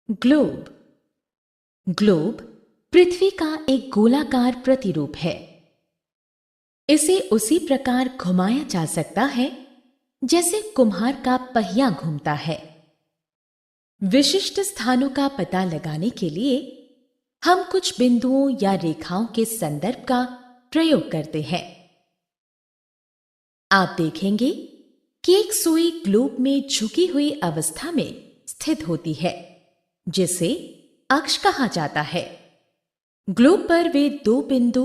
Globe. Globe पृथ्वी का एक गोलाकार प्रतिरूप है। इसे उसी प्रकार घुमाया जा सकता है जैसे कुम्हार का पहिया घूमता है। विशिष्ट स्थानों का पता लगाने के लिए हम कुछ बिंदुओं या रेखाओं के संदर्भ का प्रयोग करते हैं। आप देखेंगे कि एक सुई ग्लोब में झुकी हुई अवस्था में स्थित होती है, जिसे अक्ष कहा जाता है। ग्लोब पर वे दो बिंदु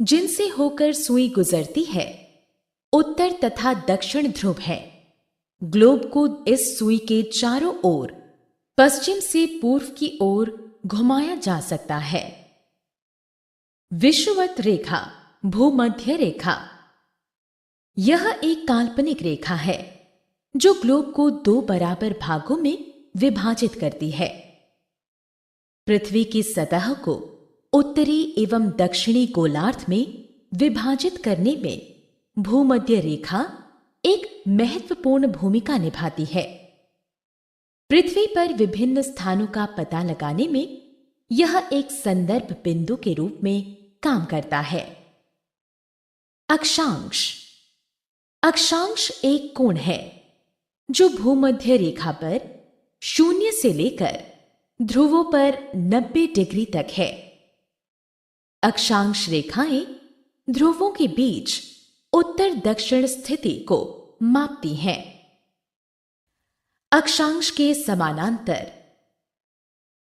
जिनसे होकर सुई गुजरती है, उत्तर तथा दक्षिण ध्रुव है। ग्लोब को इस सुई के चारों ओर पश्चिम से पूर्व की ओर घुमाया जा सकता है। विषुवत रेखा, भूमध्य रेखा, यह एक काल्पनिक रेखा है जो ग्लोब को दो बराबर भागों में विभाजित करती है। पृथ्वी की सतह को उत्तरी एवं दक्षिणी गोलार्ध में विभाजित करने में भूमध्य रेखा एक महत्वपूर्ण भूमिका निभाती है। पृथ्वी पर विभिन्न स्थानों का पता लगाने में यह एक संदर्भ बिंदु के रूप में काम करता है। अक्षांश। अक्षांश एक कोण है जो भूमध्य रेखा पर 0 से लेकर ध्रुवों पर 90 डिग्री तक है। अक्षांश रेखाएं ध्रुवों के बीच उत्तर दक्षिण स्थिति को मापती हैं। अक्षांश के समानांतर।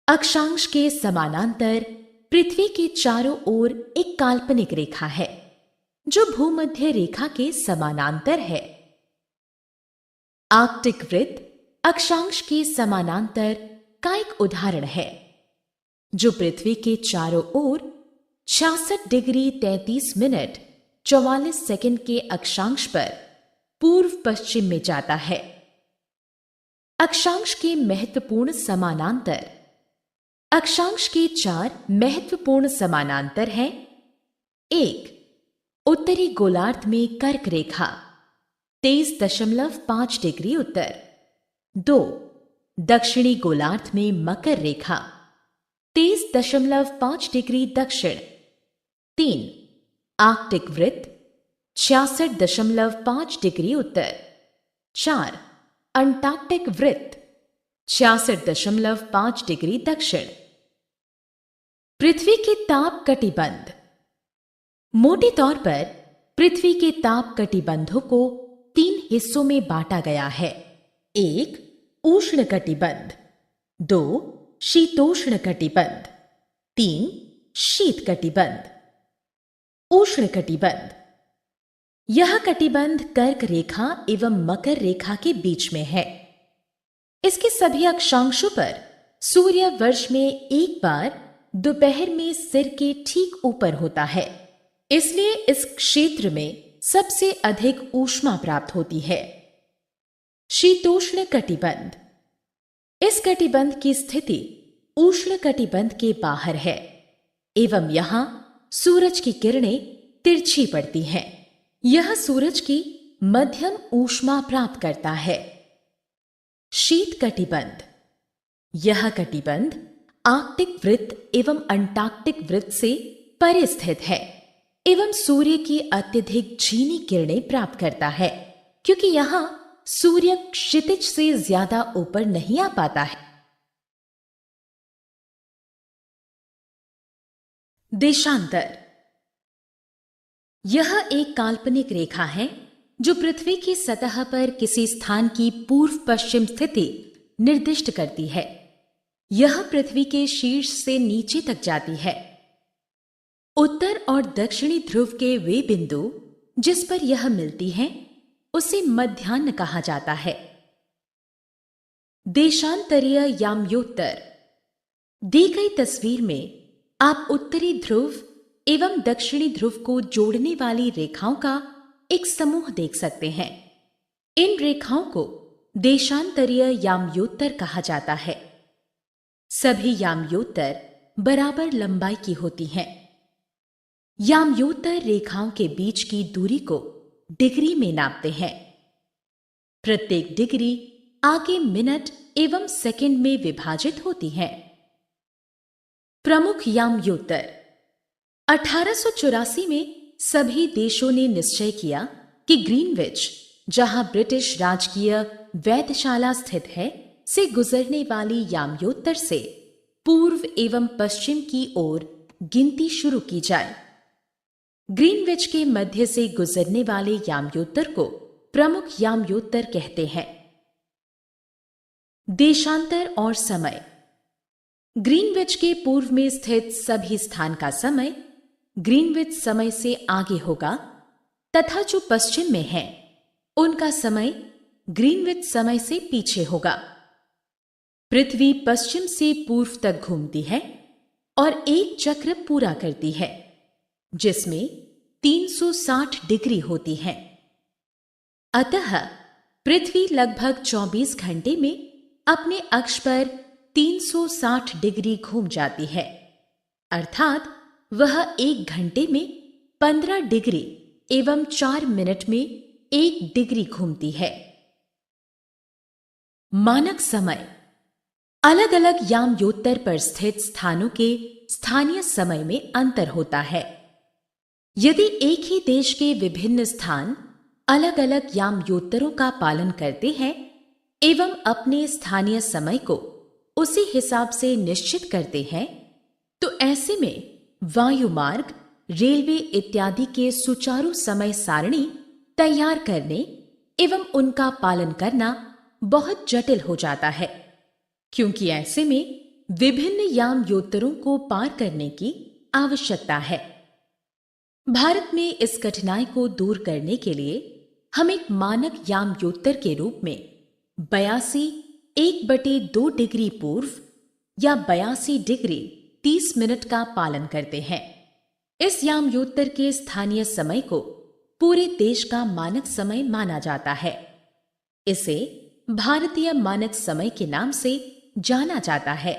अक्षांश के समानांतर पृथ्वी के चारों ओर एक काल्पनिक रेखा है जो भूमध्य रेखा के समानांतर है। आर्कटिक वृत्त अक्षांश के समानांतर का एक उदाहरण है, जो पृथ्वी के चारों ओर 66 डिग्री 33 मिनट 44 सेकंड के अक्षांश पर पूर्व पश्चिम में जाता है। अक्षांश के महत्वपूर्ण समानांतर। अक्षांश के 4 महत्वपूर्ण समानांतर हैं। 1. उत्तरी गोलार्ध में कर्क रेखा 23.5 डिग्री उत्तर। 2. दक्षिणी गोलार्ध में मकर रेखा 23.5 डिग्री दक्षिण। 3. आर्कटिक वृत्त 66.5 डिग्री उत्तर। 4. अंटार्कटिक वृत्त 66.5 डिग्री दक्षिण। पृथ्वी के ताप कटिबंध। मोटे तौर पर पृथ्वी के ताप कटिबंधों को 3 हिस्सों में बांटा गया है। 1. उष्ण कटिबंध। 2. शीतोष्ण कटिबंध। 3. शीत कटिबंध। उष्ण कटिबंध। यह कटिबंध कर्क रेखा एवं मकर रेखा के बीच में है। इसके सभी अक्षांशों पर सूर्य वर्ष में एक बार दोपहर में सिर के ठीक ऊपर होता है, इसलिए इस क्षेत्र में सबसे अधिक ऊष्मा प्राप्त होती है। शीतोष्ण कटिबंध। इस कटिबंध की स्थिति उष्ण कटिबंध के बाहर है एवं यहां सूरज की किरणें तिरछी पड़ती हैं। यह सूरज की मध्यम ऊष्मा प्राप्त करता है। शीत कटिबंध। यह कटिबंध आर्कटिक वृत्त एवं अंटार्कटिक वृत्त से परे स्थित है एवं सूर्य की अत्यधिक झीनी किरणें प्राप्त करता है, क्योंकि यहां सूर्य क्षितिज से ज्यादा ऊपर नहीं आ पाता है। देशांतर। यह एक काल्पनिक रेखा है जो पृथ्वी की सतह पर किसी स्थान की पूर्व पश्चिम स्थिति निर्दिष्ट करती है। यह पृथ्वी के शीर्ष से नीचे तक जाती है। उत्तर और दक्षिणी ध्रुव के वे बिंदु जिस पर यह मिलती है उसे मध्याह्न कहा जाता है। देशांतरीय याम्योत्तर। दी गई तस्वीर में आप उत्तरी ध्रुव एवं दक्षिणी ध्रुव को जोड़ने वाली रेखाओं का एक समूह देख सकते हैं। इन रेखाओं को देशांतरीय याम्योत्तर कहा जाता है। सभी याम्योत्तर बराबर लंबाई की होती हैं। याम्योत्तर रेखाओं के बीच की दूरी को डिग्री में नापते हैं। प्रत्येक डिग्री आगे मिनट एवं सेकंड में विभाजित होती हैं। प्रमुख यामयोत्तर। 1884 में सभी देशों ने निश्चय किया कि ग्रीनविच, जहां ब्रिटिश राजकीय वेधशाला स्थित है, से गुजरने वाली यामयोत्तर से पूर्व एवं पश्चिम की ओर गिनती शुरू की जाए। ग्रीनविच के मध्य से गुजरने वाले यामयोत्तर को प्रमुख यामयोत्तर कहते हैं। देशांतर और समय। ग्रीनविच के पूर्व में स्थित सभी स्थान का समय ग्रीनविच समय से आगे होगा तथा जो पश्चिम में है उनका समय ग्रीनविच समय से पीछे होगा। पृथ्वी पश्चिम से पूर्व तक घूमती है और एक चक्र पूरा करती है जिसमें 360 डिग्री होती है। अतः पृथ्वी लगभग 24 घंटे में अपने अक्ष पर 360 डिग्री घूम जाती है, अर्थात वह 1 घंटे में 15 डिग्री एवं 4 मिनट में 1 डिग्री घूमती है। मानक समय। अलग अलग यामयोत्तर पर स्थित स्थानों के स्थानीय समय में अंतर होता है। यदि एक ही देश के विभिन्न स्थान अलग अलग यामयोत्तरों का पालन करते हैं एवं अपने स्थानीय समय को उसी हिसाब से निश्चित करते हैं, तो ऐसे में वायु मार्ग, रेलवे इत्यादि के सुचारू समय सारणी तैयार करने एवं उनका पालन करना बहुत जटिल हो जाता है, क्योंकि ऐसे में विभिन्न यामयोत्तरों को पार करने की आवश्यकता है। भारत में इस कठिनाई को दूर करने के लिए हम एक मानक यामयोत्तर के रूप में 82 1/2 डिग्री पूर्व या 82 डिग्री 30 मिनट का पालन करते हैं। इस यामयोत्तर के स्थानीय समय को पूरे देश का मानक समय माना जाता है। इसे भारतीय मानक समय के नाम से जाना जाता है।